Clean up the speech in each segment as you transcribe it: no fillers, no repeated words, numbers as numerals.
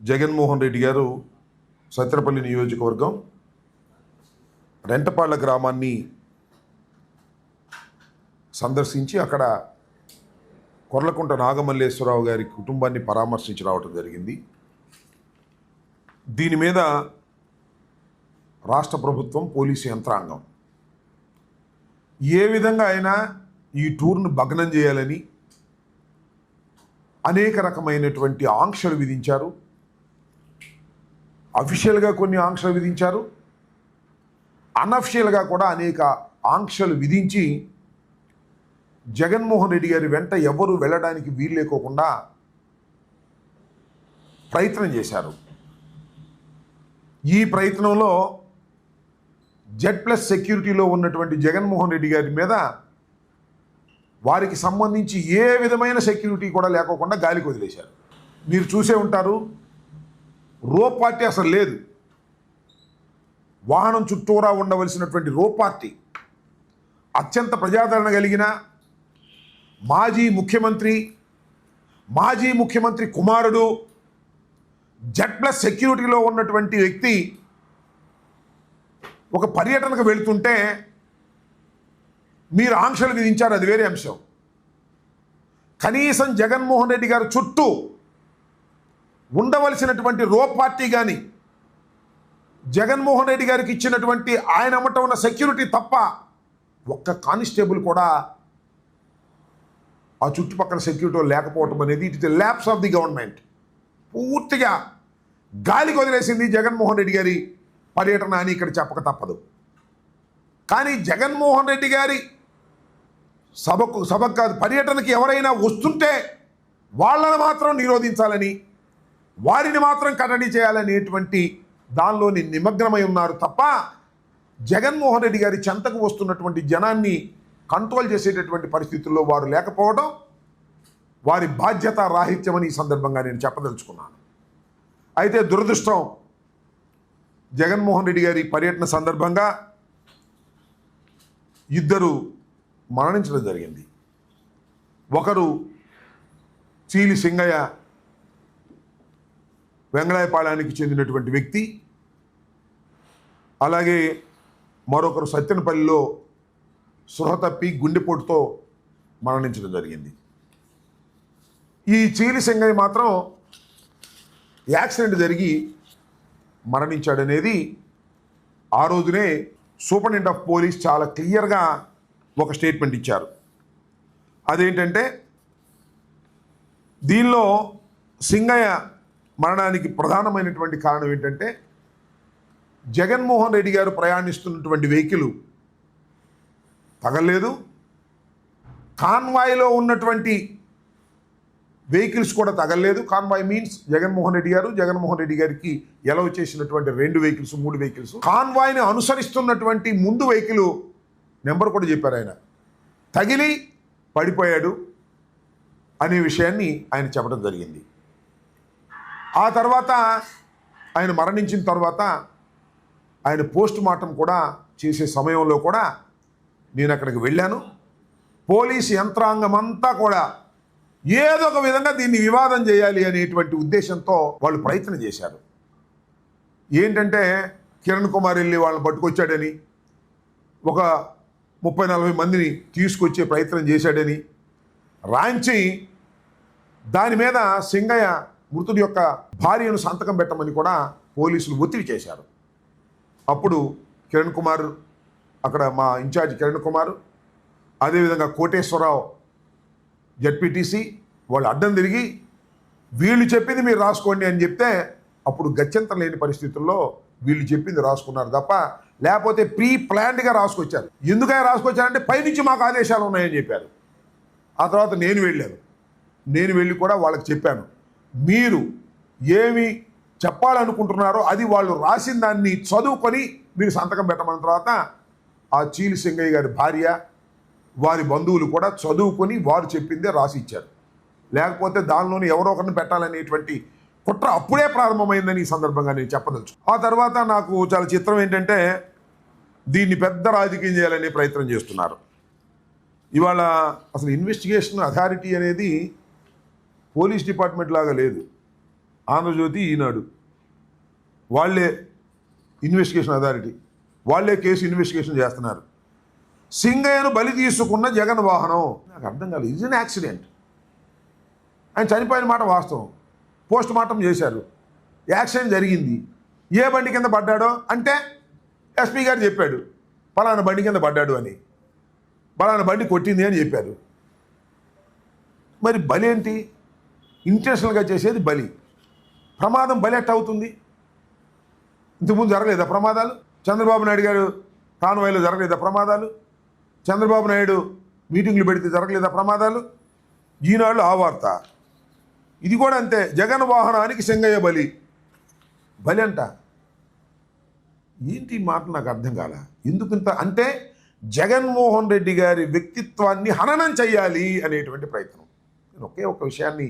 జగన్మోహన్ రెడ్డి గారు సత్యనపల్లి నియోజకవర్గం రెంటపాళ్ల గ్రామాన్ని సందర్శించి అక్కడ కొర్లకుంట నాగమల్లేశ్వరరావు గారి కుటుంబాన్ని పరామర్శించి రావడం జరిగింది. దీని మీద రాష్ట్ర ప్రభుత్వం, పోలీసు యంత్రాంగం ఏ విధంగా అయినా ఈ టూర్ను భగ్నం చేయాలని అనేక రకమైనటువంటి ఆంక్షలు విధించారు. అఫీషియల్గా కొన్ని ఆంక్షలు విధించారు, అన్అఫీషియల్గా కూడా అనేక ఆంక్షలు విధించి జగన్మోహన్ రెడ్డి గారి వెంట ఎవరు వెళ్ళడానికి వీలు లేకోకుండా ప్రయత్నం చేశారు. ఈ ప్రయత్నంలో Z+ సెక్యూరిటీలో ఉన్నటువంటి జగన్మోహన్ రెడ్డి గారి మీద వారికి సంబంధించి ఏ విధమైన సెక్యూరిటీ కూడా లేకోకుండా గాలికి వదిలేశారు. మీరు చూసే ఉంటారు, రో పార్టీ అసలు లేదు. వాహనం చుట్టూరా ఉండవలసినటువంటి రో పార్టీ అత్యంత ప్రజాదరణ కలిగిన మాజీ ముఖ్యమంత్రి కుమారుడు Z+ సెక్యూరిటీలో ఉన్నటువంటి వ్యక్తి ఒక పర్యటనకు వెళుతుంటే మీరు ఆంక్షలు విధించారు, అది వేరే అంశం. కనీసం జగన్మోహన్ రెడ్డి గారు చుట్టూ ఉండవలసినటువంటి రో పార్టీ కానీ జగన్మోహన్ రెడ్డి గారికి ఇచ్చినటువంటి ఆయన అమ్మట ఉన్న సెక్యూరిటీ తప్ప ఒక్క కానిస్టేబుల్ కూడా ఆ చుట్టుపక్కల సెక్యూరిటీ లేకపోవటం అనేది it is the lapse of the government. పూర్తిగా గాలికి వదిలేసింది జగన్మోహన్ రెడ్డి గారి పర్యటన అని ఇక్కడ చెప్పక తప్పదు. కానీ జగన్మోహన్ రెడ్డి గారి సభకు కాదు, పర్యటనకి ఎవరైనా వస్తుంటే వాళ్ళని మాత్రం నిరోధించాలని, వారిని మాత్రం కట్టడి చేయాలనేటువంటి దానిలోని నిమగ్నమై ఉన్నారు తప్ప జగన్మోహన్ రెడ్డి గారి చెంతకు వస్తున్నటువంటి జనాన్ని కంట్రోల్ చేసేటటువంటి పరిస్థితుల్లో వారు లేకపోవడం వారి బాధ్యత రాహిత్యమని ఈ సందర్భంగా నేను చెప్పదలుచుకున్నాను. అయితే దురదృష్టం, జగన్మోహన్ రెడ్డి గారి పర్యటన సందర్భంగా ఇద్దరు మరణించడం జరిగింది. ఒకరు చీలి సింగయ్య, వెంగళాయపాళెనికి చెందినటువంటి వ్యక్తి. అలాగే మరొకరు సత్యనపల్లిలో సృహ తప్పి గుండెపోటుతో మరణించడం జరిగింది. ఈ చీలి సింగయ్య మాత్రం యాక్సిడెంట్ జరిగి మరణించాడనేది ఆ రోజునే సూపరింటెండెంట్ ఆఫ్ పోలీస్ చాలా క్లియర్గా ఒక స్టేట్మెంట్ ఇచ్చారు. అదేంటంటే, దీనిలో సింగయ్య మరణానికి ప్రధానమైనటువంటి కారణం ఏంటంటే, జగన్మోహన్ రెడ్డి గారు ప్రయాణిస్తున్నటువంటి వెహికల్ తగలేదు, కాన్వాయ్లో ఉన్నటువంటి వెహికల్స్ కూడా తగలేదు. కాన్వాయ్ మీన్స్ జగన్మోహన్ రెడ్డి గారికి ఎలవ్ చేసినటువంటి 2 వెహికల్స్, 3 వెహికల్స్. కాన్వాయ్ని అనుసరిస్తున్నటువంటి ముందు వెహికల్ నెంబర్ కూడా చెప్పారు ఆయన, తగిలి పడిపోయాడు అనే విషయాన్ని ఆయన చెప్పడం జరిగింది. ఆ తర్వాత ఆయన మరణించిన తర్వాత ఆయన పోస్ట్ మార్టం కూడా చేసే సమయంలో కూడా నేను అక్కడికి వెళ్ళాను. పోలీసు యంత్రాంగం అంతా కూడా ఏదో ఒక విధంగా దీన్ని వివాదం చేయాలి అనేటువంటి ఉద్దేశంతో వాళ్ళు ప్రయత్నం చేశారు. ఏంటంటే, కిరణ్ కుమార్ వెళ్ళి వాళ్ళని పట్టుకొచ్చాడని, ఒక 30-40 మందిని తీసుకొచ్చే ప్రయత్నం చేశాడని రాంచి దాని మీద సింగయ్య మృతుడి యొక్క భార్యను సంతకం పెట్టమని కూడా పోలీసులు ఒత్తిడి చేశారు. అప్పుడు కిరణ్ కుమార్, అక్కడ మా ఇన్ఛార్జ్ కిరణ్ కుమార్, అదేవిధంగా కోటేశ్వరరావు ZPTC వాళ్ళు అడ్డం తిరిగి వీళ్ళు చెప్పింది మీరు రాసుకోండి అని చెప్తే అప్పుడు గత్యంతరం లేని పరిస్థితుల్లో వీళ్ళు చెప్పింది రాసుకున్నారు తప్ప లేకపోతే ప్లాన్డ్గా రాసుకొచ్చారు. ఎందుకని రాసుకొచ్చారంటే పైనుంచి మాకు ఆదేశాలు ఉన్నాయని చెప్పారు. ఆ తర్వాత నేను వెళ్ళి కూడా వాళ్ళకి చెప్పాను, మీరు ఏమి చెప్పాలనుకుంటున్నారో అది వాళ్ళు రాసిన దాన్ని చదువుకొని మీరు సంతకం పెట్టమన్న తర్వాత ఆ చీలి సింగయ్య గారి భార్య, వారి బంధువులు కూడా చదువుకొని వారు చెప్పిందే రాసి ఇచ్చారు. లేకపోతే దానిలోని ఎవరో ఒకరిని పెట్టాలనేటువంటి కుట్ర అప్పుడే ప్రారంభమైందని ఈ సందర్భంగా నేను చెప్పదలుచు. ఆ తర్వాత నాకు చాలా చిత్రం ఏంటంటే, దీన్ని పెద్ద రాజకీయం చేయాలనే ప్రయత్నం చేస్తున్నారు. ఇవాళ అసలు ఇన్వెస్టిగేషన్ అథారిటీ అనేది పోలీస్ డిపార్ట్మెంట్ లాగా లేదు. ఆంధ్రజ్యోతి, ఈనాడు వాళ్ళే ఇన్వెస్టిగేషన్ అథారిటీ, వాళ్ళే కేసు ఇన్వెస్టిగేషన్ చేస్తున్నారు. సింగయ్యను బలి తీసుకున్న జగన్ వాహనం. నాకు అర్థం కాలేదు. ఇది అన్ యాక్సిడెంట్. ఆయన చనిపోయిన మాట వాస్తవం. పోస్ట్ మార్టం చేశారు. యాక్సిడెంట్ జరిగింది. ఏ బండి కింద పడ్డాడో అంటే ఎస్పీ గారు చెప్పాడు పలానా బండి కింద పడ్డాడు అని, పలానా బండి కొట్టింది అని చెప్పారు. మరి బలి ఏంటి? ఇంటెన్షనల్గా చేసేది బలి. ప్రమాదం బలి ఎట్ట అవుతుంది? ఇంతకుముందు జరగలేదా ప్రమాదాలు? చంద్రబాబు నాయుడు గారు కాన్వాయ్లో జరగలేదా ప్రమాదాలు? చంద్రబాబు నాయుడు మీటింగ్లు పెడితే జరగలేదా ప్రమాదాలు? ఈనాడు ఆ వార్త. ఇది కూడా అంతే. జగన్ వాహనానికి సింగయ్య బలి. బలి అంట. ఏంటి మాట నాకు అర్థం కాల. ఎందుకంత అంటే జగన్మోహన్ రెడ్డి గారి వ్యక్తిత్వాన్ని హననం చేయాలి అనేటువంటి ప్రయత్నం. నేను ఒకే ఒక విషయాన్ని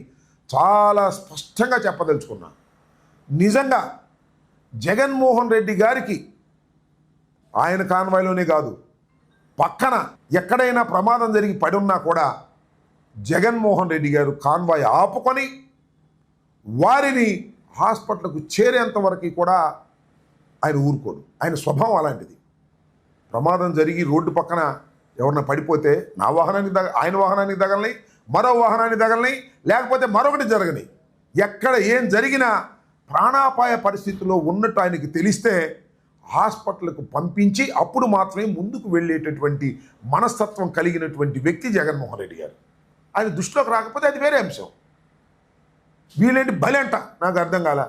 చాలా స్పష్టంగా చెప్పదలుచుకున్నా. నిజంగా జగన్మోహన్ రెడ్డి గారికి ఆయన కాన్వాయ్లోనే కాదు, పక్కన ఎక్కడైనా ప్రమాదం జరిగి పడి ఉన్నా కూడా జగన్మోహన్ రెడ్డి గారు కాన్వాయ్ ఆపుకొని వారిని హాస్పిటల్కు చేరేంత వరకు కూడా ఆయన ఊరుకోడు. ఆయన స్వభావం అలాంటిది. ప్రమాదం జరిగి రోడ్డు పక్కన ఎవరన్నా పడిపోతే నా వాహనానికి ఆయన వాహనానికి తగలని, మరో వాహనానికి తగలని, లేకపోతే మరొకటి జరగని, ఎక్కడ ఏం జరిగినా ప్రాణాపాయ పరిస్థితిలో ఉన్నట్టు ఆయనకి తెలిస్తే హాస్పిటల్కు పంపించి అప్పుడు మాత్రమే ముందుకు వెళ్ళేటటువంటి మనస్తత్వం కలిగినటువంటి వ్యక్తి జగన్మోహన్ రెడ్డి గారు. ఆయన దృష్టిలోకి రాకపోతే అది వేరే అంశం. వీళ్ళేంటి బలి అంట నాకు అర్థం కాల.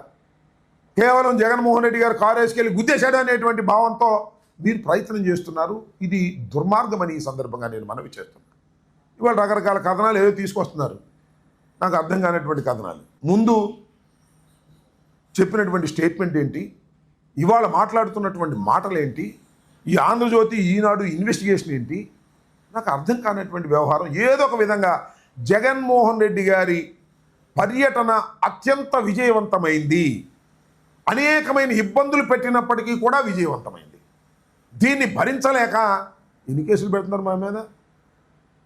కేవలం జగన్మోహన్ రెడ్డి గారు కారు వేసుకెళ్ళి గుద్దేశాడు అనేటువంటి భావంతో మీరు ప్రయత్నం చేస్తున్నారు. ఇది దుర్మార్గమని ఈ సందర్భంగా నేను మనవి చేస్తున్నాను. ఇవాళ రకరకాల కథనాలు ఏదో తీసుకొస్తున్నారు, నాకు అర్థం కానటువంటి కథనాలు. ముందు చెప్పినటువంటి స్టేట్మెంట్ ఏంటి, ఇవాళ మాట్లాడుతున్నటువంటి మాటలు ఏంటి, ఈ ఆంధ్రజ్యోతి ఈనాడు ఇన్వెస్టిగేషన్ ఏంటి, నాకు అర్థం కానటువంటి వ్యవహారం. ఏదో ఒక విధంగా జగన్మోహన్ రెడ్డి గారి పర్యటన అత్యంత విజయవంతమైంది. అనేకమైన ఇబ్బందులు పెట్టినప్పటికీ కూడా విజయవంతమైంది. దీన్ని భరించలేక ఎన్ని కేసులు పెడుతున్నారు మా మీద?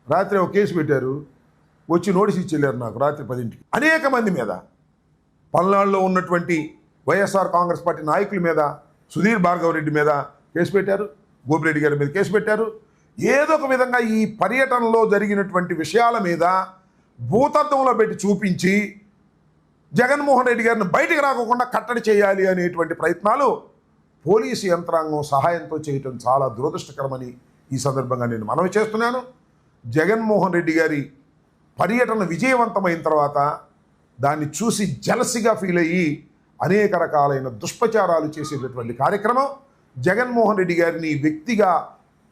రాత్రి ఒక కేసు పెట్టారు, వచ్చి నోటీస్ ఇచ్చేళ్ళారు నాకు రాత్రి 10ంటికి. అనేక మంది మీద, పల్నాడులో ఉన్నటువంటి వైఎస్ఆర్ కాంగ్రెస్ పార్టీ నాయకుల మీద, సుధీర్ భార్గవ్ రెడ్డి మీద కేసు పెట్టారు, గోపిరెడ్డి గారి మీద కేసు పెట్టారు. ఏదో ఒక విధంగా ఈ పర్యటనలో జరిగినటువంటి విషయాల మీద భూతత్వంలో పెట్టి చూపించి జగన్మోహన్ రెడ్డి గారిని బయటికి రాకుండా కట్టడి చేయాలి అనేటువంటి ప్రయత్నాలు పోలీసు యంత్రాంగం సహాయంతో చేయటం చాలా దురదృష్టకరమని ఈ సందర్భంగా నేను మనవి చేస్తున్నాను. జగన్మోహన్ రెడ్డి గారి పర్యటన విజయవంతమైన తర్వాత దాన్ని చూసి జలసిగా ఫీల్ అయ్యి అనేక రకాలైన దుష్ప్రచారాలు చేసేటటువంటి కార్యక్రమం, జగన్మోహన్ రెడ్డి గారిని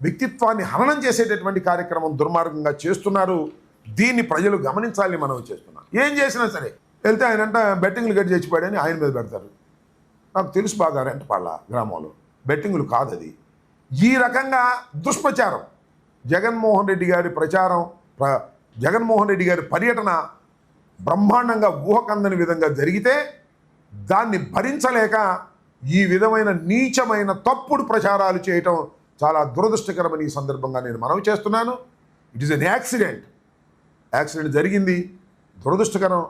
వ్యక్తిత్వాన్ని హననం చేసేటటువంటి కార్యక్రమం దుర్మార్గంగా చేస్తున్నారు. దీన్ని ప్రజలు గమనించాలని మనం చేస్తున్నాం. ఏం చేసినా సరే వెళ్తే ఆయనంట బెట్టింగ్లు గట్టి చచ్చిపోయాడని ఆయన మీద పెడతారు. నాకు తెలుసు బాగా, రెంటపాళ్ళ గ్రామంలో బెట్టింగులు కాదు అది. ఈ రకంగా దుష్ప్రచారం, జగన్మోహన్ రెడ్డి గారి జగన్మోహన్ రెడ్డి గారి పర్యటన బ్రహ్మాండంగా ఊహకందని విధంగా జరిగితే దాన్ని భరించలేక ఈ విధమైన నీచమైన తప్పుడు ప్రచారాలు చేయటం చాలా దురదృష్టకరమని ఈ సందర్భంగా నేను మనవి చేస్తున్నాను. It is N accident. Accident జరిగింది, దురదృష్టకరం.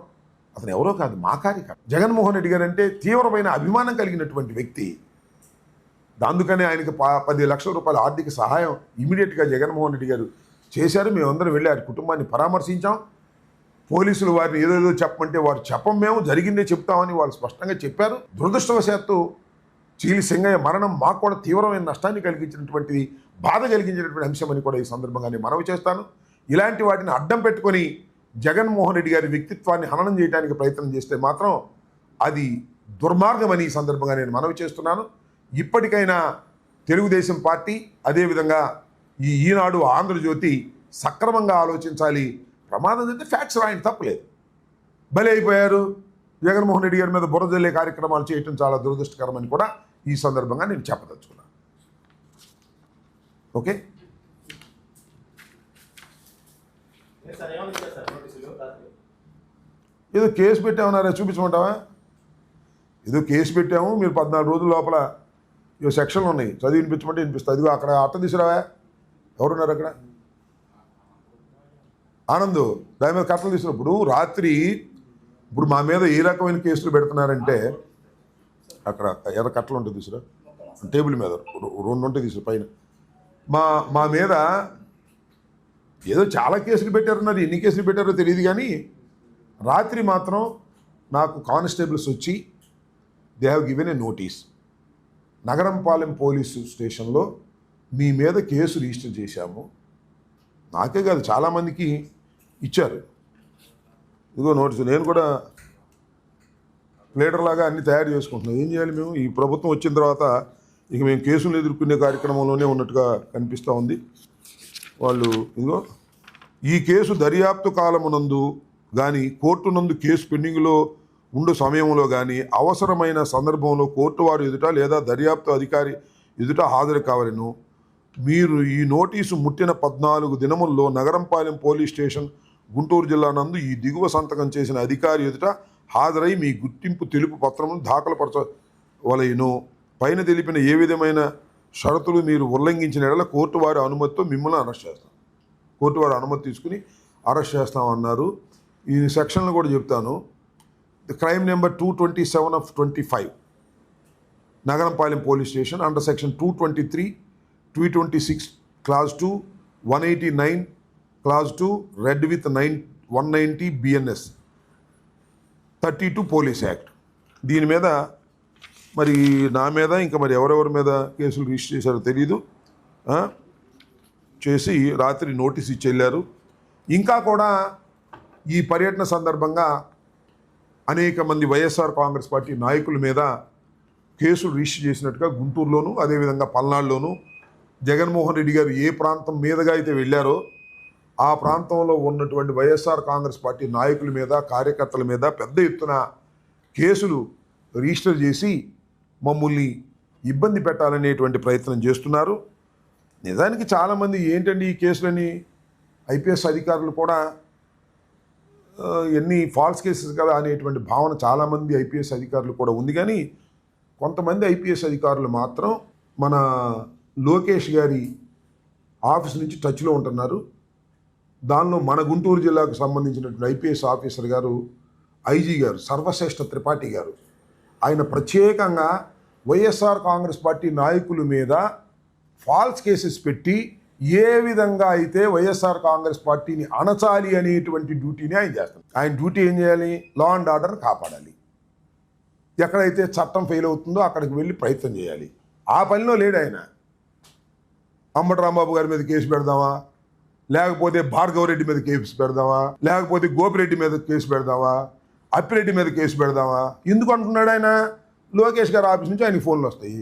అతను ఎవరో కాదు, మా కార్యకర్త. జగన్మోహన్ రెడ్డి గారు అంటే తీవ్రమైన అభిమానం కలిగినటువంటి వ్యక్తి. అందుకనే ఆయనకి 10 లక్షల రూపాయల ఆర్థిక సహాయం ఇమీడియట్గా జగన్మోహన్ రెడ్డి గారు చేశారు. మేమందరం వెళ్ళి ఆ కుటుంబాన్ని పరామర్శించాం. పోలీసులు వారిని ఏదేదో చెప్పమంటే వారు చెప్పం, మేము జరిగిందే చెప్తామని వాళ్ళు స్పష్టంగా చెప్పారు. దురదృష్టవశాత్తు చీలి సింగయ్య మరణం మాకు కూడా తీవ్రమైన నష్టాన్ని కలిగించినటువంటి, బాధ కలిగించినటువంటి అంశం అని కూడా ఈ సందర్భంగా నేను మనవి చేస్తాను. ఇలాంటి వాటిని అడ్డం పెట్టుకొని జగన్మోహన్ రెడ్డి గారి వ్యక్తిత్వాన్ని హననం చేయడానికి ప్రయత్నం చేస్తే మాత్రం అది దుర్మార్గమని ఈ సందర్భంగా నేను మనవి చేస్తున్నాను. ఇప్పటికైనా తెలుగుదేశం పార్టీ, అదేవిధంగా ఈ ఈనాడు, ఆంధ్రజ్యోతి సక్రమంగా ఆలోచించాలి. ప్రమాదం అంటే ఫ్యాక్ట్స్ రాయండి, తప్పలేదు. బలి అయిపోయారు, జగన్మోహన్ రెడ్డి గారి మీద బురద జల్లే కార్యక్రమాలు చేయటం చాలా దురదృష్టకరమని కూడా ఈ సందర్భంగా నేను చెప్పదలుచుకున్నాను. ఓకే, ఏదో కేసు పెట్టామన్నారా? చూపించమంటావా? ఏదో కేసు పెట్టాము, మీరు 14 రోజుల లోపల ఇవో సెక్షన్లు ఉన్నాయి, చదివి వినిపించమంటే వినిపిస్తుంది. అదిగో అక్కడ అట్ట తీసుకురావా, ఎవరున్నారు అక్కడ? ఆనంద్ దాని మీద కట్టలు తీసుకున్నప్పుడు రాత్రి ఇప్పుడు మా మీద ఏ రకమైన కేసులు పెడుతున్నారంటే, అక్కడ ఎర్ర కట్టలు ఉంటుంది తీసురా, టేబుల్ మీద 2 ఉంటాయి తీసురా పైన. మా మా మీద ఏదో చాలా కేసులు పెట్టారన్నారు, ఎన్ని కేసులు పెట్టారో తెలియదు కానీ రాత్రి మాత్రం నాకు కానిస్టేబుల్స్ వచ్చి they have given a notice, Nagarampalem police స్టేషన్లో మీ మీద కేసు రిజిస్టర్ చేశాము. నాకే కాదు చాలామందికి ఇచ్చారు. ఇదిగో నోటీస్. నేను కూడా లీడర్ లాగా అన్ని తయారు చేసుకుంటున్నాం. ఏం చేయాలి మేము? ఈ ప్రభుత్వం వచ్చిన తర్వాత ఇక మేము కేసులు ఎదుర్కొనే కార్యక్రమంలోనే ఉన్నట్టుగా కనిపిస్తూ ఉంది. వాళ్ళు ఇదిగో ఈ కేసు దర్యాప్తు కాలమునందు కానీ కోర్టు నందు కేసు పెండింగ్లో ఉండు సమయంలో కానీ అవసరమైన సందర్భంలో కోర్టు వారు ఎదుట లేదా దర్యాప్తు అధికారి ఎదుట హాజరు కావాలను. మీరు ఈ నోటీసు ముట్టిన 14 దినముల్లో నగరంపాలెం పోలీస్ స్టేషన్ గుంటూరు జిల్లా నందు ఈ దిగువ సంతకం చేసిన అధికారి ఎదుట హాజరై మీ గుర్తింపు తెలుపు పత్రమును దాఖలుపరచవలెను. పైన తెలిపిన ఏ విధమైన షరతులు మీరు ఉల్లంఘించిన ఎడల కోర్టు వారి అనుమతితో మిమ్మల్ని అరెస్ట్ చేస్తాం. కోర్టు వారి అనుమతి తీసుకుని అరెస్ట్ చేస్తామన్నారు. ఈ సెక్షన్లు కూడా చెప్తాను. The crime number 227/25 Nagarampalem police station under section 223, 226 clause 2, 189 clause 2 red with 190 BNS 32 police act. దీని మీద మరి నా మీద ఇంకా మరి ఎవరెవరి మీద కేసులు రిజిస్టర్ చేశారో తెలీదు. చేసి రాత్రి నోటీస్ ఇచ్చి వెళ్ళారు. ఇంకా కూడా ఈ పర్యటన సందర్భంగా అనేక మంది వైఎస్ఆర్ కాంగ్రెస్ పార్టీ నాయకుల మీద కేసులు రిజిస్టర్ చేసినట్టుగా గుంటూరులోను అదేవిధంగా పల్నాడులోను జగన్మోహన్ రెడ్డి గారు ఏ ప్రాంతం మీదుగా అయితే వెళ్ళారో ఆ ప్రాంతంలో ఉన్నటువంటి వైఎస్ఆర్ కాంగ్రెస్ పార్టీ నాయకుల మీద కార్యకర్తల మీద పెద్ద ఎత్తున కేసులు రిజిస్టర్ చేసి మమ్మల్ని ఇబ్బంది పెట్టాలనేటువంటి ప్రయత్నం చేస్తున్నారు. నిజానికి చాలామంది ఏంటండి ఈ కేసులని, ఐపీఎస్ అధికారులు కూడా ఎన్ని ఫాల్స్ కేసెస్ కదా అనేటువంటి భావన చాలామంది ఐపీఎస్ అధికారులు కూడా ఉంది. కానీ కొంతమంది ఐపీఎస్ అధికారులు మాత్రం మన లోకేష్ గారి ఆఫీస్ నుంచి టచ్లో ఉంటున్నారు. దానిలో మన గుంటూరు జిల్లాకు సంబంధించినటువంటి ఐపీఎస్ ఆఫీసర్ గారు ఐజీ గారు సర్వశ్రేష్ఠ త్రిపాఠి గారు, ఆయన ప్రత్యేకంగా వైఎస్ఆర్ కాంగ్రెస్ పార్టీ నాయకుల మీద ఫాల్స్ కేసెస్ పెట్టి ఏ విధంగా అయితే వైఎస్ఆర్ కాంగ్రెస్ పార్టీని అణచాలి అనేటువంటి డ్యూటీని ఆయన చేస్తారు. ఆయన డ్యూటీ ఏం చేయాలి? లా అండ్ ఆర్డర్ కాపాడాలి. ఎక్కడైతే చట్టం ఫెయిల్ అవుతుందో అక్కడికి వెళ్ళి ప్రయత్నం చేయాలి. ఆ పనిలో లేడు ఆయన. అంబటి రాంబాబు గారి మీద కేసు పెడదామా, లేకపోతే భార్గవరెడ్డి మీద కేసు పెడదామా, లేకపోతే గోపిరెడ్డి మీద కేసు పెడదామా, అప్పిరెడ్డి మీద కేసు పెడదామా? ఎందుకు అంటున్నాడు ఆయన? లోకేష్ గారి ఆఫీస్ నుంచి ఆయనకి ఫోన్లు వస్తాయి,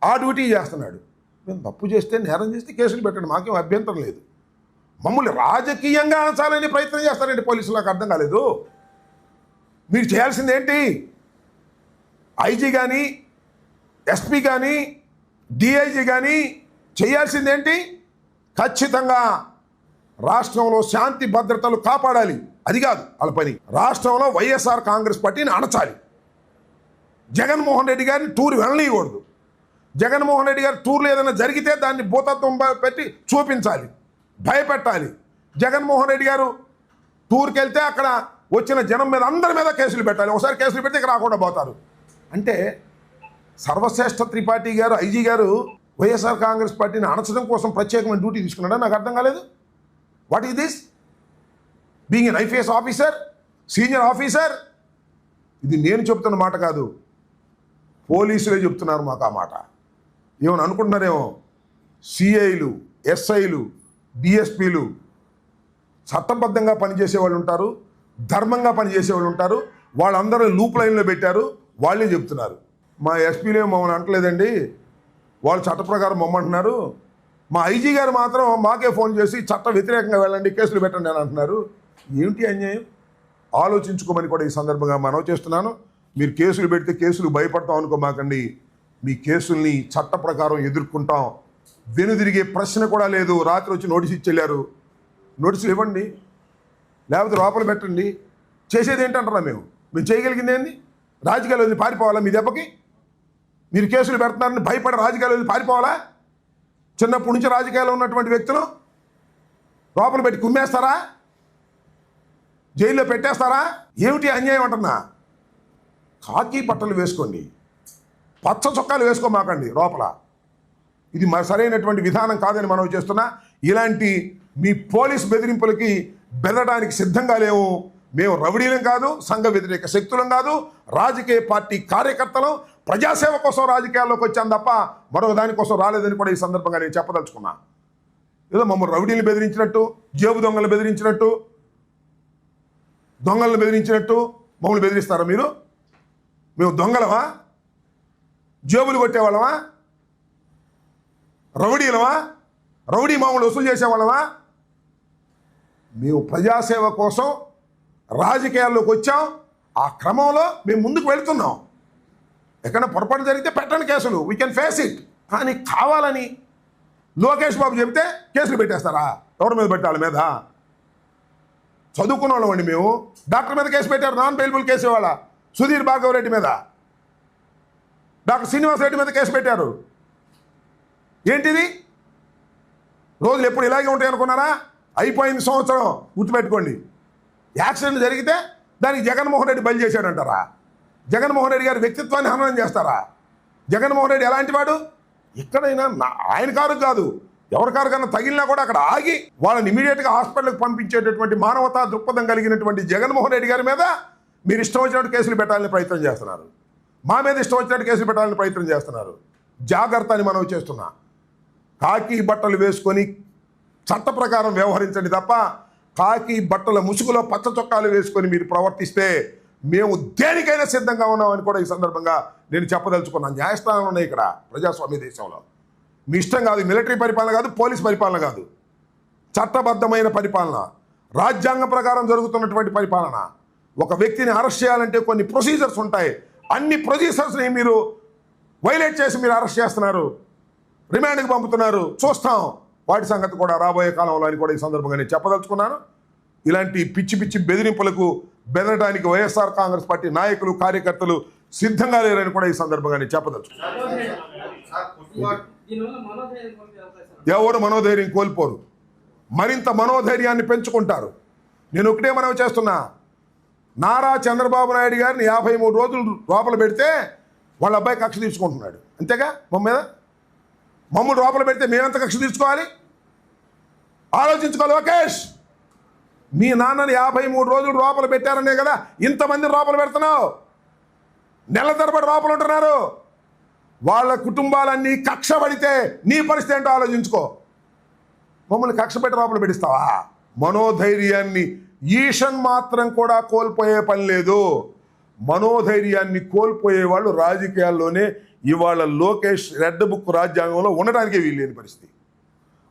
ఆ డ్యూటీ చేస్తున్నాడు. మేము తప్పు చేస్తే నేరం చేస్తే కేసులు పెట్టండి, మాకేం అభ్యంతరం లేదు. మమ్మల్ని రాజకీయంగా అణచాలని ప్రయత్నం చేస్తారండి పోలీసులు. నాకు అర్థం కాలేదు. మీరు చేయాల్సింది ఏంటి? ఐజీ కానీ ఎస్పీ కానీ డిఐజీ కానీ చేయాల్సింది ఏంటి? ఖచ్చితంగా రాష్ట్రంలో శాంతి భద్రతలు కాపాడాలి. అది కాదు వాళ్ళ పని. రాష్ట్రంలో వైఎస్ఆర్ కాంగ్రెస్ పార్టీని అణచాలి. జగన్మోహన్ రెడ్డి గారిని టూర్ వెళ్ళనీయకూడదు. జగన్మోహన్ రెడ్డి గారి టూర్లో ఏదైనా జరిగితే దాన్ని భూతత్వం పెట్టి చూపించాలి, భయపెట్టాలి. జగన్మోహన్ రెడ్డి గారు టూర్కి వెళ్తే అక్కడ వచ్చిన జనం మీద అందరి మీద కేసులు పెట్టాలి. ఒకసారి కేసులు పెడితే ఇక్కడ రాకుండా పోతారు. అంటే సర్వశ్రేష్ఠ త్రిపాఠి గారు ఐజీ గారు వైఎస్ఆర్ కాంగ్రెస్ పార్టీని అణచడం కోసం ప్రత్యేకమైన డ్యూటీ తీసుకున్నాడా? నాకు అర్థం కాలేదు. What is this? Being an IPS officer, senior officer. ఇది నేను చెప్తున్న మాట కాదు, పోలీసులే చెప్తున్నారు మాకు ఆ మాట. ఏమని అనుకుంటున్నారేమో, సిఐలు, ఎస్ఐలు, డిఎస్పీలు చట్టబద్ధంగా పనిచేసే వాళ్ళు ఉంటారు, ధర్మంగా పనిచేసే వాళ్ళు ఉంటారు. వాళ్ళందరూ లూప్ లైన్లో పెట్టారు, వాళ్ళే చెప్తున్నారు. మా ఎస్పీలే మమ్మల్ని అంటలేదండి, వాళ్ళు చట్ట ప్రకారం మమ్మంటున్నారు. మా ఐజీ గారు మాత్రం మాకే ఫోన్ చేసి చట్ట వ్యతిరేకంగా వెళ్ళండి, కేసులు పెట్టండి అని అంటున్నారు. ఏమిటి అన్యాయం? ఆలోచించుకోమని కూడా ఈ సందర్భంగా మనవి చేస్తున్నాను. మీరు కేసులు పెడితే కేసులు భయపడతాం అనుకోమాకండి. మీ కేసుల్ని చట్ట ప్రకారం ఎదుర్కొంటాం. వెనుదిరిగే ప్రశ్న కూడా లేదు. రాత్రి వచ్చి నోటీస్ ఇచ్చెళ్ళారు, నోటీసులు ఇవ్వండి, లేకపోతే లోపల పెట్టండి. చేసేది ఏంటంటారా? మేము చేయగలిగింది ఏంది? రాజకీయాలు వదిలి పారిపోవాలా? మీ దెబ్బకి మీరు కేసులు పెడుతున్నారని భయపడి రాజకీయాలు వదిలి పారిపోవాలా? చిన్నప్పటి నుంచి రాజకీయాల్లో ఉన్నటువంటి వ్యక్తులు లోపల పెట్టి కుమ్మేస్తారా? జైల్లో పెట్టేస్తారా? ఏమిటి అన్యాయం అంటున్నా? కాకి బట్టలు వేసుకోండి, పచ్చ చొక్కాలు వేసుకోమాకండి లోపల. ఇది సరైనటువంటి విధానం కాదని మనం చేస్తున్నా. ఇలాంటి మీ పోలీస్ బెదిరింపులకి బెదరడానికి సిద్ధంగా లేవు. మేము రౌడీలం కాదు, సంఘ వ్యతిరేక శక్తులం కాదు, రాజకీయ పార్టీ కార్యకర్తలు, ప్రజాసేవ కోసం రాజకీయాల్లోకి వచ్చాను తప్ప మరొక దానికోసం రాలేదని కూడా ఈ సందర్భంగా నేను చెప్పదలుచుకున్నా. ఏదో మమ్మల్ని రౌడీలు బెదిరించినట్టు, జేబు దొంగలు బెదిరించినట్టు, దొంగలను బెదిరించినట్టు మమ్మల్ని బెదిరిస్తారా మీరు? మేము దొంగలమా? జేబులు కొట్టేవాళ్ళమా? రౌడీలమా? రౌడీ మామూలు వసూలు చేసేవాళ్ళమా? మేము ప్రజాసేవ కోసం రాజకీయాల్లోకి వచ్చాం. ఆ క్రమంలో మేము ముందుకు వెళ్తున్నాం. ఎక్కడైనా పొరపాటు జరిగితే పెట్టండి కేసులు, వీ కెన్ ఫేస్ ఇట్. కానీ కావాలని లోకేష్ బాబు చెబితే కేసులు పెట్టేస్తారా? ఎవరి మీద పెట్టాలి? మీద చదువుకున్న వాళ్ళం అండి మేము. డాక్టర్ మీద కేసు పెట్టారు, నాన్ బెయిలబుల్ కేసు. ఇవాళ సుధీర్ భార్గవ్ రెడ్డి మీద, డాక్టర్ శ్రీనివాస్ రెడ్డి మీద కేసు పెట్టారు. ఏంటిది? రోజులు ఎప్పుడు ఇలాగే ఉంటాయి అనుకున్నారా? అయిపోయింది సంవత్సరం. గుర్తుపెట్టుకోండి. యాక్సిడెంట్ జరిగితే దానికి జగన్మోహన్ రెడ్డి బలి చేశాడంటారా? జగన్మోహన్ రెడ్డి గారి వ్యక్తిత్వాన్ని హననం చేస్తారా? జగన్మోహన్ రెడ్డి ఎలాంటి వాడు? ఎక్కడైనా ఆయన కారు కాదు, ఎవరి కారు కన్నా తగిలినా కూడా అక్కడ ఆగి వాళ్ళని ఇమీడియట్గా హాస్పిటల్కి పంపించేటటువంటి మానవతా దృక్పథం కలిగినటువంటి జగన్మోహన్ రెడ్డి గారి మీద మీరు ఇష్టం వచ్చినట్టు కేసులు పెట్టాలని ప్రయత్నం చేస్తున్నారు. మా మీద ఇష్టం వచ్చినట్టు కేసులు పెట్టాలని ప్రయత్నం చేస్తున్నారు. జాగ్రత్త అని మనం చేస్తున్నా. కాకి బట్టలు వేసుకొని చట్ట ప్రకారం వ్యవహరించండి తప్ప కాకి బట్టల ముసుగులో పచ్చ చొక్కాలు వేసుకొని మీరు ప్రవర్తిస్తే మేము దేనికైనా సిద్ధంగా ఉన్నామని కూడా ఈ సందర్భంగా నేను చెప్పదలుచుకున్నాను. న్యాయస్థానాలు ఉన్నాయి ఇక్కడ ప్రజాస్వామ్య దేశంలో. మీ ఇష్టం కాదు, మిలిటరీ పరిపాలన కాదు, పోలీస్ పరిపాలన కాదు, చట్టబద్ధమైన పరిపాలన, రాజ్యాంగం ప్రకారం జరుగుతున్నటువంటి పరిపాలన. ఒక వ్యక్తిని అరెస్ట్ చేయాలంటే కొన్ని ప్రొసీజర్స్ ఉంటాయి. అన్ని ప్రొసీజర్స్ని మీరు వైలేట్ చేసి మీరు అరెస్ట్ చేస్తున్నారు, రిమాండ్కి పంపుతున్నారు. చూస్తాం వాటి సంగతి కూడా రాబోయే కాలంలో అని కూడా ఈ సందర్భంగా నేను చెప్పదలుచుకున్నాను. ఇలాంటి పిచ్చి పిచ్చి బెదిరింపులకు బెదరడానికి వైఎస్ఆర్ కాంగ్రెస్ పార్టీ నాయకులు, కార్యకర్తలు సిద్ధంగా లేరని కూడా ఈ సందర్భంగా నేను చెప్పదలుచుకున్నాను. ఎవరు మనోధైర్యం కోల్పోరు, మరింత మనోధైర్యాన్ని పెంచుకుంటారు. నేను ఒకటే మనవి చేస్తున్నా, నారా చంద్రబాబు నాయుడు గారిని 53 రోజులు లోపల పెడితే వాళ్ళ అబ్బాయి కక్ష తీర్చుకుంటున్నాడు. అంతేగా మమ్మల్ని లోపల పెడితే మేమెంత కక్ష తీర్చుకోవాలి? ఆలోచించుకోవాలి. లోకేష్, మీ నాన్నని 53 రోజులు లోపల పెట్టారనే కదా ఇంతమంది లోపల పెడుతున్నావు. నెల తరబడి లోపల ఉంటున్నారు. వాళ్ళ కుటుంబాలన్నీ కక్ష పడితే నీ పరిస్థితి ఏంటో ఆలోచించుకో. మమ్మల్ని కక్ష పెట్టి లోపల పెట్టిస్తావా? మనోధైర్యాన్ని ఈషన్ మాత్రం కూడా కోల్పోయే పని లేదు. మనోధైర్యాన్ని కోల్పోయే వాళ్ళు రాజకీయాల్లోనే ఇవాళ లోకేష్ రెడ్ బుక్ రాజ్యాంగంలో ఉండడానికే వీల్లేని పరిస్థితి.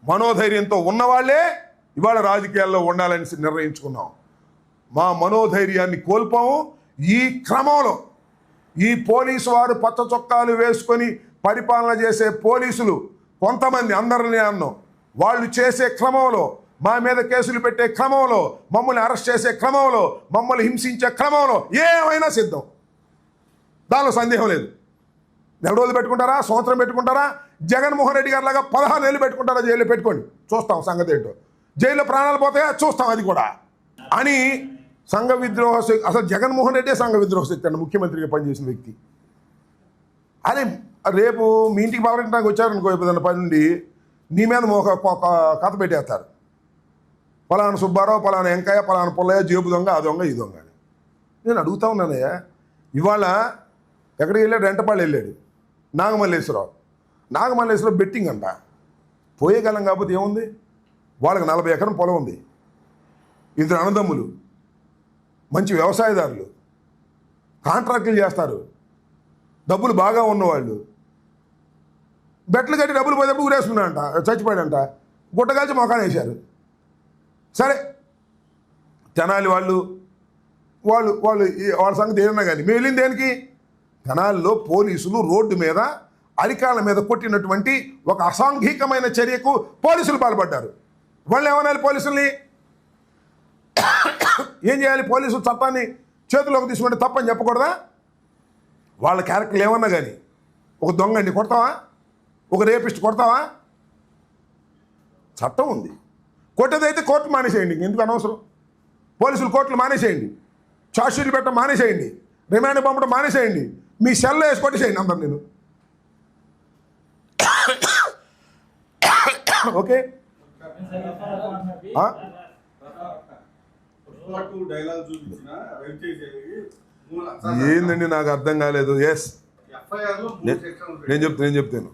మనోధైర్యంతో ఉన్నవాళ్లే ఇవాళ రాజకీయాల్లో ఉండాలని నిర్ణయించుకున్నాం. మా మనోధైర్యాన్ని కోల్పోము. ఈ క్రమంలో ఈ పోలీసు వారు పచ్చ చొక్కాలు వేసుకొని పరిపాలన చేసే పోలీసులు కొంతమంది, అందరినీ అన్నాం, వాళ్ళు చేసే క్రమంలో, మా మీద కేసులు పెట్టే క్రమంలో, మమ్మల్ని అరెస్ట్ చేసే క్రమంలో, మమ్మల్ని హింసించే క్రమంలో ఏమైనా సిద్ధం. దానిలో సందేహం లేదు. నెల రోజులు పెట్టుకుంటారా, సంవత్సరం పెట్టుకుంటారా, జగన్మోహన్ రెడ్డి గారి లాగా 16 నెలలు పెట్టుకుంటారా? జైల్లో పెట్టుకోండి, చూస్తాం సంగతి ఏంటో. జైల్లో ప్రాణాలు పోతాయా? చూస్తాం అది కూడా అని. సంఘ విద్రోహ శక్తి, అసలు జగన్మోహన్ రెడ్డి సంఘ విద్రోహ శక్తి అండి, ముఖ్యమంత్రిగా పనిచేసిన వ్యక్తి. అదే రేపు మీ ఇంటికి పలకరించడానికి వచ్చారనుకో, ఏదైనా పని నుండి నీ మీద ఒక కథ పెట్టేస్తారు. పలానా సుబ్బారావు, పలానా వెంకయ్య, పలానా పుల్లయ్య జేబు దొంగ, ఆ దొంగ, ఈ దొంగ అని. నేను అడుగుతా ఉన్నానయ్యా, ఇవాళ ఎక్కడికి వెళ్ళాడు? రెంటపాళ్ళు వెళ్ళాడు. నాగమల్లేశ్వరరావు బెట్టింగ్ అంట. పోయేకాలం కాకపోతే ఏముంది? వాళ్ళకి 40 ఎకరం పొలం ఉంది, 2 అన్నదమ్ములు, మంచి వ్యవసాయదారులు, కాంట్రాక్టులు చేస్తారు, డబ్బులు బాగా ఉన్నవాళ్ళు. బెట్లు కట్టి డబ్బులు పోయేటప్పుడు ఊరేసుకున్నాడంట, చచ్చిపోయాడంట, గుట్టగాల్చి మొఖాన్ని వేశారు. సరే, తెనాలి వాళ్ళు వాళ్ళ సంగతి ఏదన్నా కానీ మేము వెళ్ళింది దేనికి? తెనాలిలో పోలీసులు రోడ్డు మీద అరికాళ్ళ మీద కొట్టినటువంటి ఒక అసాంఘికమైన చర్యకు పోలీసులు పాల్పడ్డారు. వాళ్ళు ఏమనాలి? పోలీసుల్ని ఏం చేయాలి? పోలీసులు చట్టాన్ని చేతిలోకి తీసుకుంటే తప్పని చెప్పకూడదా? వాళ్ళ క్యారెక్టర్లు ఏమన్నా కానీ, ఒక దొంగని కొడతావా? ఒక రేపిస్ట్ కొడతావా? చట్టం ఉంది. కొట్టేదైతే కోర్టు మానేసేయండి, ఎందుకు అనవసరం? పోలీసులు కోర్టులు మానేసేయండి, ఛార్జ్షీట్లు పెట్టడం మానేసేయండి, రిమాండ్ పంపడం మానేసేయండి, మీ సెల్లో వేసి కొట్టేసేయండి అందరు. నేను ఓకే ఏందండి నాకు అర్థం కాలేదు. ఎస్ నేను చెప్తాను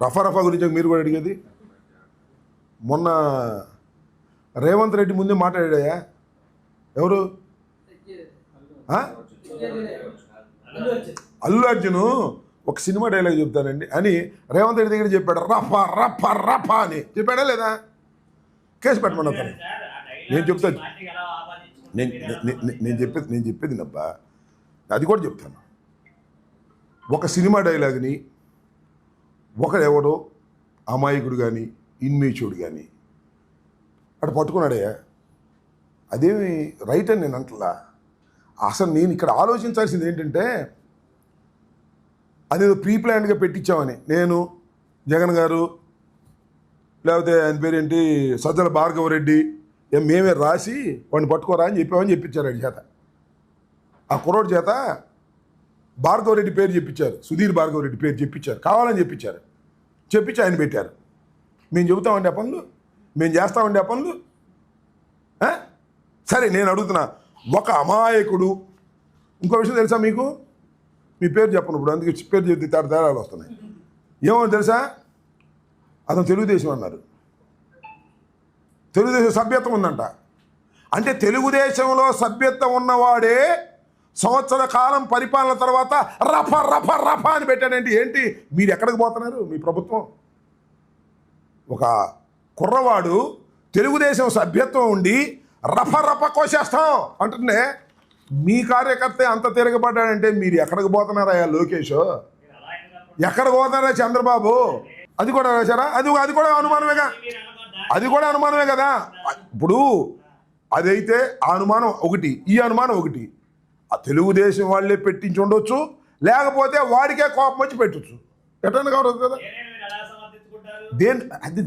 రఫా గురించి మీరు కూడా అడిగేది. మొన్న రేవంత్ రెడ్డి ముందే మాట్లాడాయా ఎవరు? అల్లు అర్జును ఒక సినిమా డైలాగ్ చెప్తానండి అని రేవంత్ రెడ్డి దగ్గర చెప్పాడు. రఫా రఫా రఫా అని చెప్పాడా లేదా? కేసు పెట్టమని అతను. నేను చెప్తాను, నేను చెప్పేది నబ్బా, అది కూడా చెప్తాను. ఒక సినిమా డైలాగ్ని ఒకడెవడో అమాయకుడు కానీ ఇన్మేచుడు కానీ అటు పట్టుకున్నాడయ్యా, అదేమి రైట్ అని నేను అంటలా. అసలు నేను ఇక్కడ ఆలోచించాల్సింది ఏంటంటే, అదేదో ప్రీ ప్లాన్డ్గా పెట్టించామని నేను, జగన్ గారు, లేకపోతే ఆయన పేరేంటి సజ్జల భార్గవరెడ్డి, మేమే రాసి వాడిని పట్టుకోరా అని చెప్పామని చెప్పించారు. ఆయన చేత, ఆ కుర్రోడి చేత భార్గవరెడ్డి పేరు చెప్పించారు, సుధీర్ భార్గవరెడ్డి పేరు చెప్పించారు, కావాలని చెప్పించి ఆయన పెట్టారు. మేము చెబుతామండి ఆ పనులు, మేము చేస్తామండి ఆ పనులు. సరే నేను అడుగుతున్నా, ఒక అమాయకుడు, ఇంకో విషయం తెలుసా మీకు? మీ పేరు చెప్పను ఇప్పుడు, అందుకే పేరు చెప్తే తేడాలు వస్తున్నాయి. ఏమో తెలుసా? అతను తెలుగుదేశం అన్నారు. తెలుగుదేశం సభ్యత్వం ఉందంట. అంటే తెలుగుదేశంలో సభ్యత్వం ఉన్నవాడే సంవత్సర కాలం పరిపాలన తర్వాత రఫ రఫ రఫ అని పెట్టాడంటే ఏంటి? మీరు ఎక్కడికి పోతున్నారు? మీ ప్రభుత్వం ఒక కుర్రవాడు తెలుగుదేశం సభ్యత్వం ఉండి రఫ రఫ కోసేస్తాం అంటుండే. మీ కార్యకర్త అంత తిరగబడ్డాడంటే మీరు ఎక్కడికి పోతున్నారా లోకేష్? ఎక్కడికి పోతున్నారా చంద్రబాబు? అది కూడా రాశారా? అది కూడా అనుమానమేగా, అది కూడా అనుమానమే కదా. ఇప్పుడు అదైతే ఆ అనుమానం ఒకటి, ఈ అనుమానం ఒకటి. ఆ తెలుగుదేశం వాళ్ళే పెట్టించి ఉండొచ్చు, లేకపోతే వాడికే కోపం వచ్చి పెట్టచ్చు. ఎట్లా కావద్దు కదా.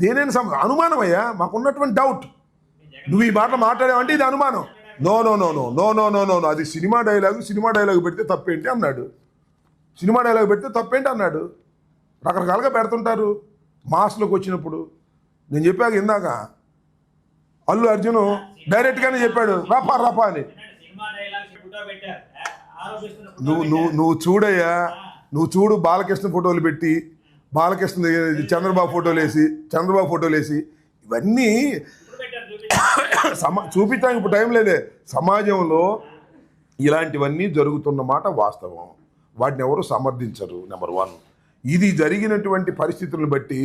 దేనైనా అనుమానం అయ్యా, మాకున్నటువంటి డౌట్. నువ్వు ఈ మాటలు మాట్లాడావంటే ఇది అనుమానం. No no no no no no no no no అది సినిమా డైలాగ్ పెడితే తప్పేంటి అన్నాడు. సినిమా డైలాగ్ పెడితే తప్పేంటి అన్నాడు. రకరకాలుగా పెడుతుంటారు మాస్లోకి వచ్చినప్పుడు. నేను చెప్పాక ఇందాక అల్లు అర్జును డైరెక్ట్గానే చెప్పాడు రఫా రఫా అని. నువ్వు చూడయ్యా, నువ్వు చూడు, బాలకృష్ణ ఫోటోలు పెట్టి, బాలకృష్ణ చంద్రబాబు ఫోటోలు వేసి ఇవన్నీ చూపించడానికి ఇప్పుడు టైం లేదే. సమాజంలో ఇలాంటివన్నీ జరుగుతున్న మాట వాస్తవం. వాటిని ఎవరు సమర్థించరు. నెంబర్ 1. ఇది జరిగినటువంటి పరిస్థితులను బట్టి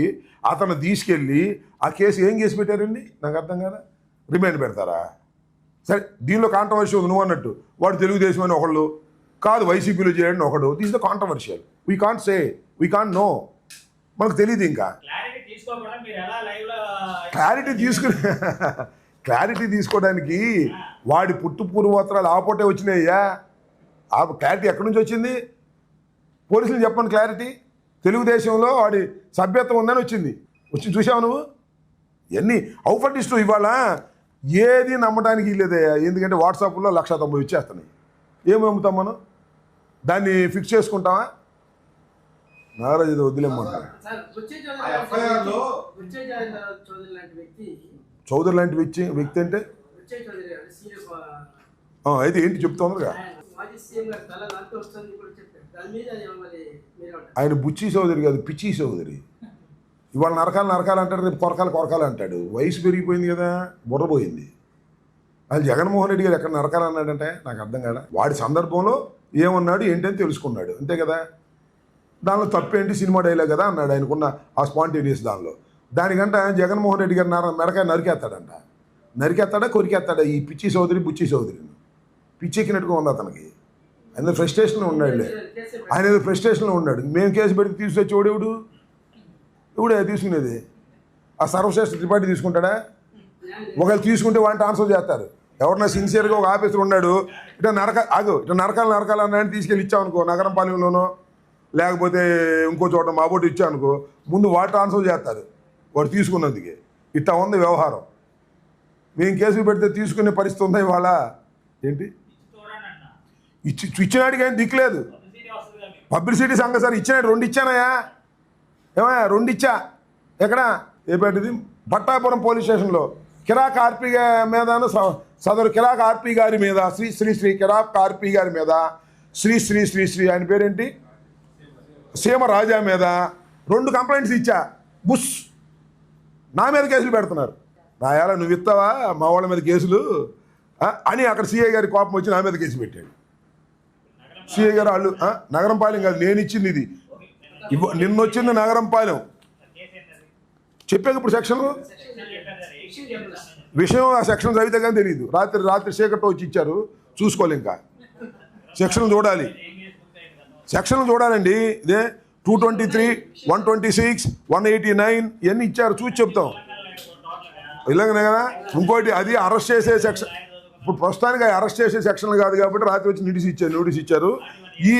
అతను తీసుకెళ్ళి ఆ కేసు ఏం కేసు పెట్టారండి నాకు అర్థం కదా. రిమాండ్ పెడతారా? సరే, దీనిలో కాంట్రవర్షియల్ ఉంది. నువ్వు అన్నట్టు వాడు తెలుగుదేశం అని ఒకళ్ళు, కాదు వైసీపీలో చేయడం ఒకడు. This the controversial. We can't say, we can't know. మనకు తెలియదు. ఇంకా క్లారిటీ తీసుకోవడానికి వాడి పుట్టు పూర్వోత్తరాలు ఆపోటే వచ్చినాయ్యా. ఆ క్లారిటీ ఎక్కడి నుంచి వచ్చింది? పోలీసులు చెప్పండి క్లారిటీ. తెలుగుదేశంలో వాడి సభ్యత్వం ఉందని వచ్చి చూసావు నువ్వు. ఇవన్నీ ఔపటిస్టు. ఇవాళ ఏది నమ్మడానికి లేదయ్యా. ఎందుకంటే వాట్సాప్లో 190 ఇచ్చేస్తున్నాయి. ఏమి అమ్ముతాం మనం? దాన్ని ఫిక్స్ చేసుకుంటామా? నారాజ్ ఇది వదిలేమంటారు. చౌదరి లాంటి వ్యక్తి అంటే అయితే ఏంటి చెప్తుందిగా. ఆయన బుచ్చి చౌదరి కాదు, పిచ్చి చౌదరి. ఇవాళ నరకాలు అంటాడు, రేపు కొరకాలు అంటాడు. వయసు పెరిగిపోయింది కదా, బుర్ర పోయింది. అది జగన్మోహన్ రెడ్డి గారు ఎక్కడ నరకాలు అన్నాడంటే నాకు అర్థం కాదా. వాడి సందర్భంలో ఏమన్నాడు ఏంటని తెలుసుకున్నాడు, అంతే కదా. దానిలో తప్పేంటి, సినిమా డైలాగ్ కదా అన్నాడు. ఆయనకున్న ఆ స్పాంటేనియస్ దానికంటే జగన్మోహన్ రెడ్డి గారు మెడకాయ నరికేస్తాడా కొరికేస్తాడా ఈ పిచ్చి చౌదరి బుచ్చి చౌదరిని? పిచ్చెక్కినట్టుగా ఉంది అతనికి. ఆయన ఫ్రస్ట్రేషన్లో ఉన్నాడులే. ఆయన ఏదో ఫ్రస్ట్రేషన్లో ఉన్నాడు. మేము కేసు పెడితే తీసుకొచ్చేవాడు ఇవిడే తీసుకునేది. ఆ సర్వశ్రేష్ఠ త్రిపాఠి తీసుకుంటాడా? ఒకవేళ తీసుకుంటే వాడిని ట్రాన్స్ఫర్ చేస్తారు. ఎవరన్నా సిన్సియర్గా ఒక ఆఫీసర్ ఉన్నాడు, ఇట్లా నరకాలు అన్నాయని తీసుకెళ్ళి ఇచ్చామనుకో, నగరం పాలెంలోనో లేకపోతే ఇంకో చోట మాబోటి ఇచ్చామనుకో, ముందు వాడు ట్రాన్స్ఫర్ చేస్తారు వాడు తీసుకున్నందుకే. ఇట్లా ఉంది వ్యవహారం. మేము కేసులు పెడితే తీసుకునే పరిస్థితి ఉందా ఇవాళ? ఏంటి ఇచ్చినాడికి ఏం దిక్కులేదు. పబ్లిసిటీ సంగతి సార్ ఇచ్చినాడు, 2 ఇచ్చానయా, ఏమయ్యా 2 ఇచ్చా. ఎక్కడ ఏపేటిది? భట్టాపురం పోలీస్ స్టేషన్లో కిరాక్ ఆర్పి మీదను సదరు కిరాక్ ఆర్పి గారి మీద శ్రీ కిరాక్ ఆర్పి గారి మీద శ్రీ ఆయన పేరేంటి, సీమరాజా మీద 2 కంప్లైంట్స్ ఇచ్చా. బుష్ నా మీద కేసులు పెడుతున్నారు. రాయాల నువ్వు ఇస్తావా మా వాళ్ళ మీద కేసులు అని అక్కడ సిఐ గారి కోపం వచ్చి నా మీద కేసు పెట్టాడు. సిఐ గారు వాళ్ళు నగరంపాలెం కాదు, నేను ఇచ్చింది ఇది, నిన్నొచ్చింది నగరంపాలెం. చెప్పాక ఇప్పుడు సెక్షన్లు విషయం ఆ సెక్షన్ చదివితే కానీ తెలియదు. రాత్రి చీకట్లో వచ్చి ఇచ్చారు, చూసుకోవాలి. ఇంకా సెక్షన్లు చూడాలి, సెక్షన్లు చూడాలండి. ఇదే 223, 126, 189 ఇవన్నీ ఇచ్చారు, చూసి చెప్తాం. ఇలాగనే కదా. ఇంకోటి అది అరెస్ట్ చేసే సెక్షన్. ఇప్పుడు ప్రస్తుతానికి అరెస్ట్ చేసే సెక్షన్లు కాదు కాబట్టి రాత్రి వచ్చి నోటీస్ ఇచ్చారు. ఈ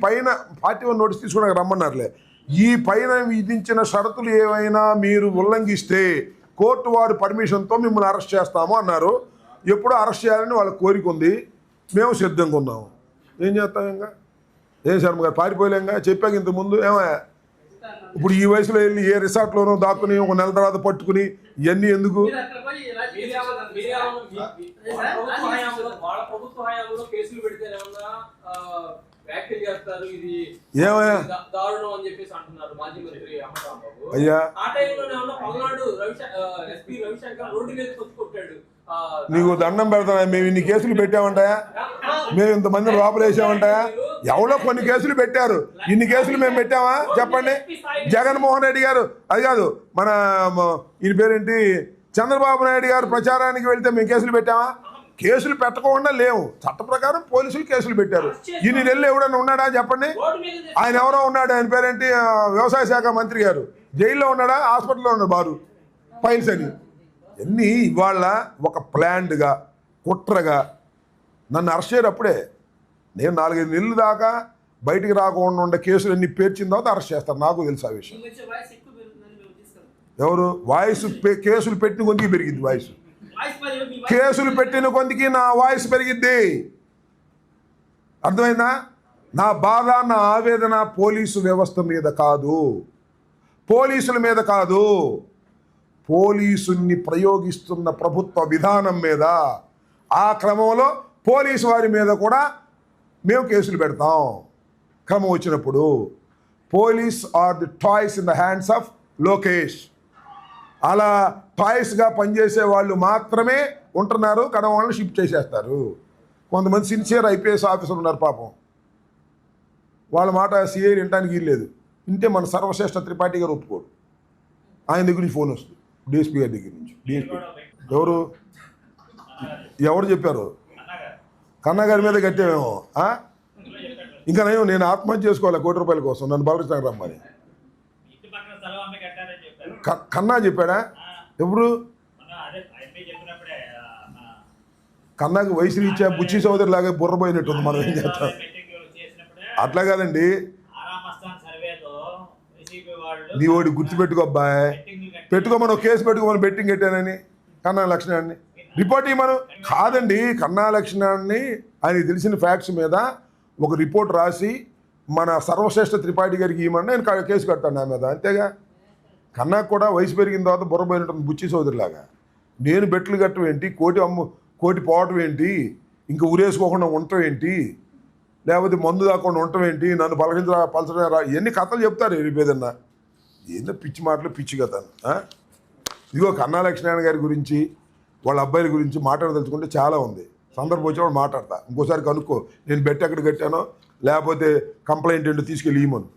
పైన 41 నోటీస్ తీసుకోవడానికి రమ్మన్నారులే. ఈ పైన విధించిన షరతులు ఏవైనా మీరు ఉల్లంఘిస్తే కోర్టు వారి పర్మిషన్తో మిమ్మల్ని అరెస్ట్ చేస్తాము అన్నారు. ఎప్పుడో అరెస్ట్ చేయాలని వాళ్ళ కోరిక ఉంది, మేము సిద్ధంగా ఉన్నాము. ఏం చేస్తాం? ఇంకా ఏం శర్మ గారు పారిపోలేంగా, చెప్పాక ఇంతకుముందు. ఏమయ్యా ఇప్పుడు ఈ వయసులో వెళ్ళి ఏ రిసార్ట్లోనో దాక్కుని 1 నెల తర్వాత పట్టుకుని ఇవన్నీ ఎందుకు? ఏమయ్యా అయ్యా నీకు దండం పెడతానా? మేము ఇన్ని కేసులు పెట్టామంటాయా? మేము ఇంతమంది లోపలేసామంటాయా? ఎవరో కొన్ని కేసులు పెట్టారు, ఇన్ని కేసులు మేము పెట్టామా చెప్పండి? జగన్మోహన్ రెడ్డి గారు, అది కాదు మన ఈయన పేరేంటి, చంద్రబాబు నాయుడు గారు ప్రచారానికి వెళ్తే మేము కేసులు పెట్టామా? కేసులు పెట్టకుండా లేవు. చట్ట ప్రకారం పోలీసులు కేసులు పెట్టారు. ఇన్ని నెలలు ఎవడన్నా ఉన్నాడా చెప్పండి? ఆయన ఎవరో ఉన్నాడు, ఆయన పేరేంటి, వ్యవసాయ శాఖ మంత్రి గారు జైల్లో ఉన్నాడా, హాస్పిటల్లో ఉన్నాడు, బారు ఫైల్స్ అని. ఎన్ని ఇవాళ ఒక ప్లాన్డ్గా కుట్రగా నన్ను అరెస్ట్ చేయరు. అప్పుడే నేను 4-5 నెలలు దాకా బయటికి రాకుండా ఉండే కేసులు అన్ని పేర్చిన తర్వాత అరెస్ట్ చేస్తారు. నాకు తెలుసు ఆ విషయం. ఎవరు వాయిస్ కేసులు పెట్టిన కొందికి పెరిగింది వాయిస్, కేసులు పెట్టిన కొందికి నా వాయిస్ పెరిగిద్ది. అర్థమైందా? నా బాధ, నా ఆవేదన పోలీసు వ్యవస్థ మీద కాదు, పోలీసుల మీద కాదు, పోలీసుల్ని ప్రయోగిస్తున్న ప్రభుత్వ విధానం మీద. ఆ క్రమంలో పోలీసు వారి మీద కూడా మేము కేసులు పెడతాం క్రమం వచ్చినప్పుడు. Police are the toys in the hands of Lokesh. అలా టాయ్స్గా పనిచేసే వాళ్ళు మాత్రమే ఉంటున్నారు, కడమ వాళ్ళని షిఫ్ట్ చేసేస్తారు. కొంతమంది సిన్సియర్ ఐపీఎస్ ఆఫీసర్లు ఉన్నారు పాపం, వాళ్ళ మాట సిఐ వినటానికి వీల్లేదు. వింటే మన సర్వశ్రేష్ఠ త్రిపాఠి గారు ఒప్పుకోడు. ఆయన దగ్గర నుంచి ఫోన్ వస్తుంది, డిఎస్పీ గారి దగ్గర నుంచి. డిఎస్పీ ఎవరు చెప్పారు? కన్నా గారి మీద కట్టామేమో. ఇంకా నేను ఆత్మహత్య చేసుకోవాలి 1 కోటి రూపాయల కోసం, నన్ను బలరించడానికి రమ్మని. కన్నా చెప్పాడా? ఎప్పుడు? కన్నాకి వయసు రీత్యా బుచ్చి సోదరి లాగా బుర్రపోయినట్టుంది. మనం ఏం చేస్తాం? అట్లా కాదండి, నీ ఓడి గుర్తుపెట్టుకో అబ్బాయి, పెట్టుకోమని కేసు పెట్టుకోమని బెట్టింగ్ పెట్టానని కన్నా లక్ష్మణాన్ని రిపోర్ట్ ఇవ్వమను. కాదండి, కన్నా లక్ష్మణాన్ని ఆయనకి తెలిసిన ఫ్యాక్ట్స్ మీద ఒక రిపోర్ట్ రాసి మన సర్వశ్రేష్ఠ త్రిపాఠి గారికి ఇవ్వమని నేను కేసు కట్టాను నా మీద. అంతేగా. కన్నాకు కూడా వయసు పెరిగిన తర్వాత బుర్రపోయినట్టుంది బుచ్చి సోదరిలాగా. నేను బెట్లు కట్టడం ఏంటి, కోటి పోవటం ఏంటి, ఇంకా ఉరేసుకోకుండా ఉండటం ఏంటి, లేకపోతే మందు దాకుండా ఉండటం ఏంటి, నన్ను పలచడం ఎన్ని కథలు చెప్తారు ఏదన్నా. ఏందో పిచ్చి మాటలు, పిచ్చి కథలు. ఇదిగో కన్నా లక్ష్మీనారాయణ గారి గురించి, వాళ్ళ అబ్బాయిల గురించి మాట్లాడదలుచుకుంటే చాలా ఉంది. సందర్భం వచ్చినప్పుడు మాట్లాడతా. ఇంకోసారి కనుక్కో నేను బెట్ ఎక్కడ కట్టానో, లేకపోతే కంప్లైంట్ ఏంటో తీసుకెళ్ళి ఇవ్వమను.